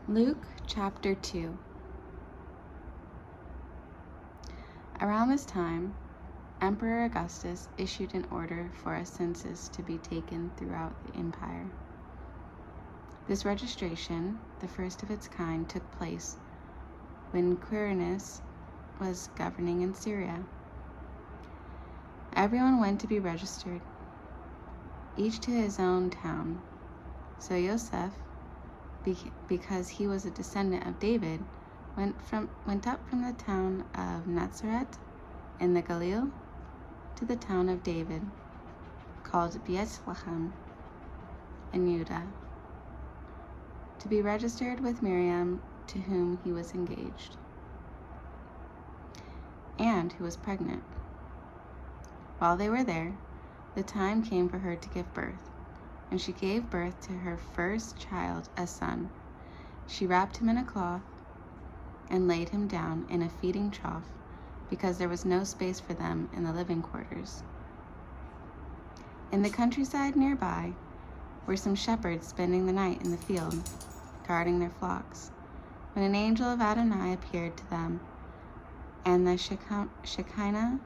Luke chapter 2. Around this time, Emperor Augustus issued an order for a census to be taken throughout the empire. This registration, the first of its kind, took place when Quirinius was governing in Syria. Everyone went to be registered, each to his own town. So Joseph, because he was a descendant of David, went up from the town of Nazareth in the Galilee to the town of David, called Bethlehem in Judah, to be registered with Miriam, to whom he was engaged, and who was pregnant. While they were there, the time came for her to give birth, and she gave birth to her first child, a son. She wrapped him in a cloth and laid him down in a feeding trough, because there was no space for them in the living quarters. In the countryside nearby were some shepherds spending the night in the field, guarding their flocks, when an angel of Adonai appeared to them, and the Shekinah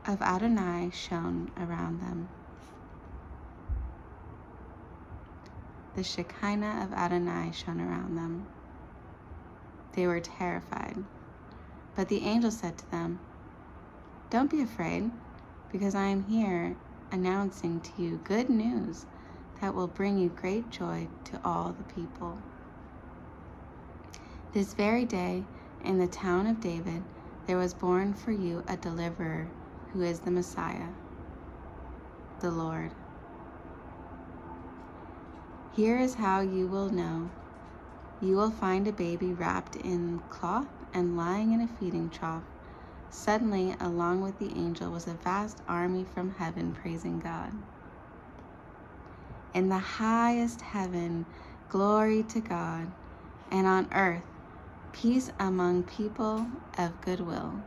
of Adonai shone around them. The Shekinah of Adonai shone around them. They were terrified. But the angel said to them, "Don't be afraid, because I am here announcing to you good news that will bring you great joy to all the people. This very day, in the town of David, there was born for you a deliverer, who is the Messiah, the Lord. Here is how you will know. You will find a baby wrapped in cloth and lying in a feeding trough." Suddenly, along with the angel, was a vast army from heaven praising God. "In the highest heaven, glory to God, and on earth, peace among people of good will."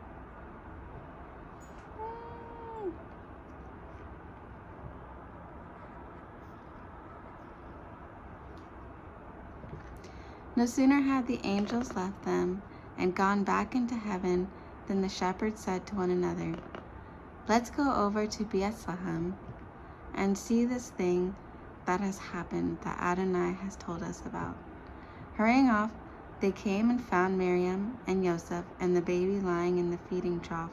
No sooner had the angels left them and gone back into heaven than the shepherds said to one another, "Let's go over to Bethlehem and see this thing that has happened that Adonai has told us about." Hurrying off, they came and found Miriam and Joseph and the baby lying in the feeding trough.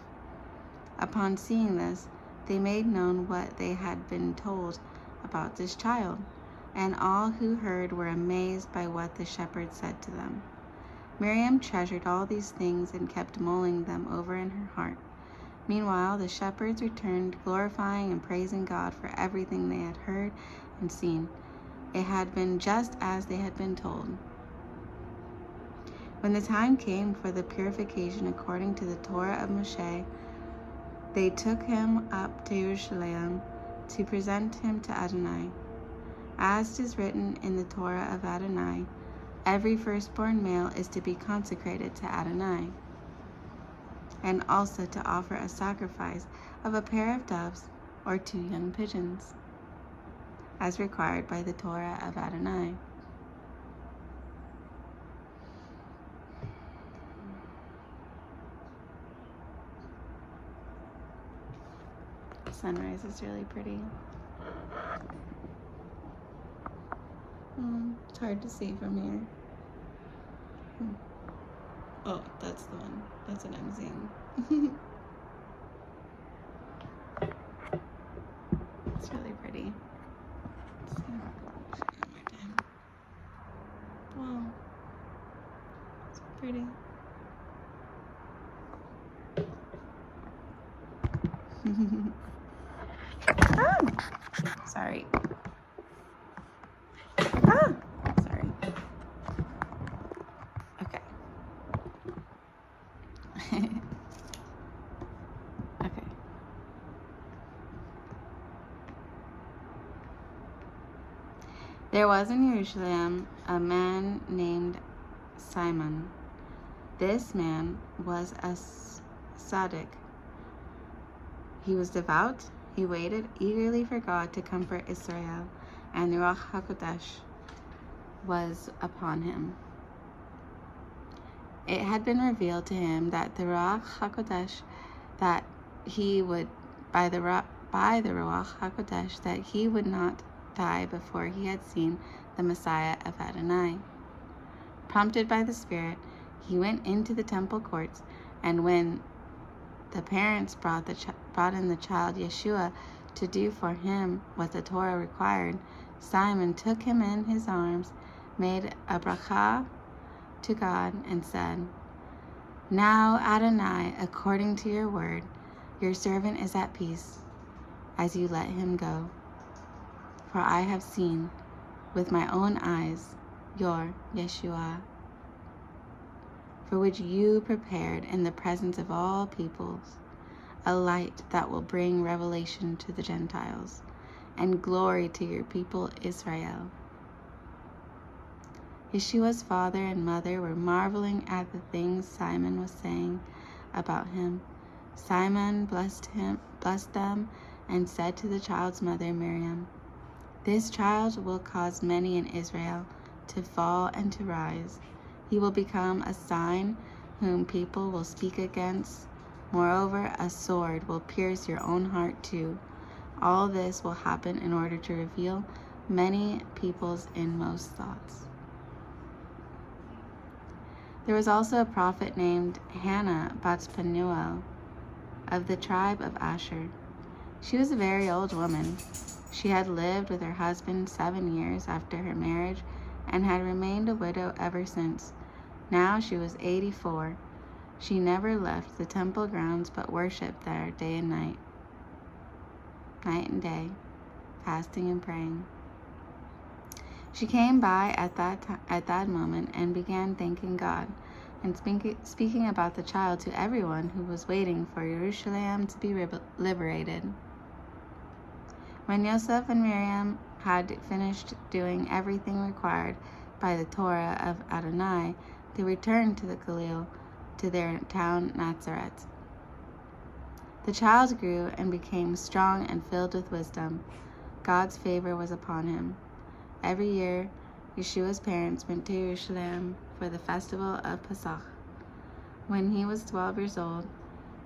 Upon seeing this, they made known what they had been told about this child, and all who heard were amazed by what the shepherds said to them. Miriam treasured all these things and kept mulling them over in her heart. Meanwhile, the shepherds returned, glorifying and praising God for everything they had heard and seen. It had been just as they had been told. When the time came for the purification according to the Torah of Moshe, they took him up to Jerusalem to present him to Adonai. As it is written in the Torah of Adonai, every firstborn male is to be consecrated to Adonai, and also to offer a sacrifice of a pair of doves or 2 young pigeons, as required by the Torah of Adonai. The sunrise is really pretty. It's hard to see from here. Oh, that's the one. That's what I'm seeing. It's really pretty. Let's see. Show you one more time. Wow. It's so pretty. Sorry. Sorry. Okay. Okay. There was in Jerusalem a man named Simon. This man was a tzaddik. He was devout. He waited eagerly for God to comfort Israel, and the Ruach HaKodesh was upon him. It had been revealed to him that the Ruach HaKodesh that he would by the Ruach HaKodesh that he would not die before he had seen the Messiah of Adonai. Prompted by the Spirit, he went into the temple courts, and when the parents brought in the child Yeshua to do for him what the Torah required, Simon took him in his arms, made a bracha to God, and said, "Now, Adonai, according to your word, your servant is at peace, as you let him go. For I have seen with my own eyes your Yeshua, for which you prepared in the presence of all peoples, a light that will bring revelation to the Gentiles, and glory to your people Israel." Yeshua's father and mother were marveling at the things Simon was saying about him. Simon blessed them, and said to the child's mother Miriam, "This child will cause many in Israel to fall and to rise. He will become a sign whom people will speak against. Moreover, a sword will pierce your own heart too. All this will happen in order to reveal many people's inmost thoughts." There was also a prophet named Hannah bat Penuel of the tribe of Asher. She was a very old woman. She had lived with her husband 7 years after her marriage and had remained a widow ever since. Now she was 84. She never left the temple grounds but worshipped there day and night and day, fasting and praying. She came by at that moment and began thanking God and speaking about the child to everyone who was waiting for Jerusalem to be liberated. When Yosef and Miriam had finished doing everything required by the Torah of Adonai, they returned to the Galil, to their town Nazareth. The child grew and became strong and filled with wisdom. God's favor was upon him. Every year, Yeshua's parents went to Jerusalem for the festival of Pesach. When he was 12 years old,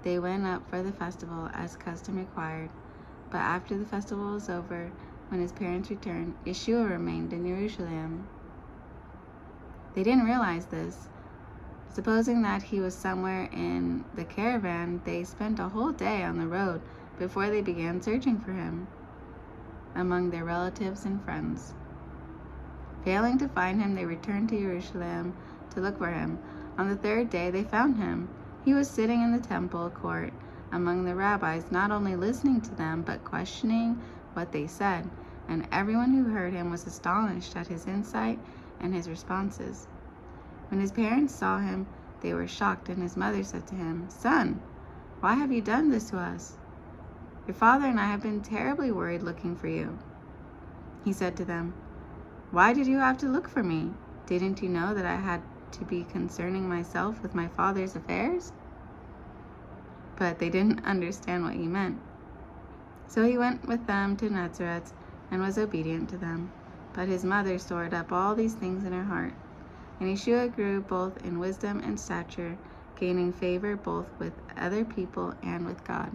they went up for the festival as custom required. But after the festival was over, when his parents returned, Yeshua remained in Jerusalem. They didn't realize this. Supposing that he was somewhere in the caravan, they spent a whole day on the road before they began searching for him among their relatives and friends. Failing to find him, they returned to Jerusalem to look for him. On the 3rd day, they found him. He was sitting in the temple court among the rabbis, not only listening to them, but questioning what they said. And everyone who heard him was astonished at his insight and his responses. When his parents saw him, they were shocked, and his mother said to him, "Son, why have you done this to us? Your father and I have been terribly worried looking for you." He said to them, "Why did you have to look for me? Didn't you know that I had to be concerning myself with my father's affairs?" But they didn't understand what he meant. So he went with them to Nazareth and was obedient to them. But his mother stored up all these things in her heart. And Yeshua grew both in wisdom and stature, gaining favor both with other people and with God.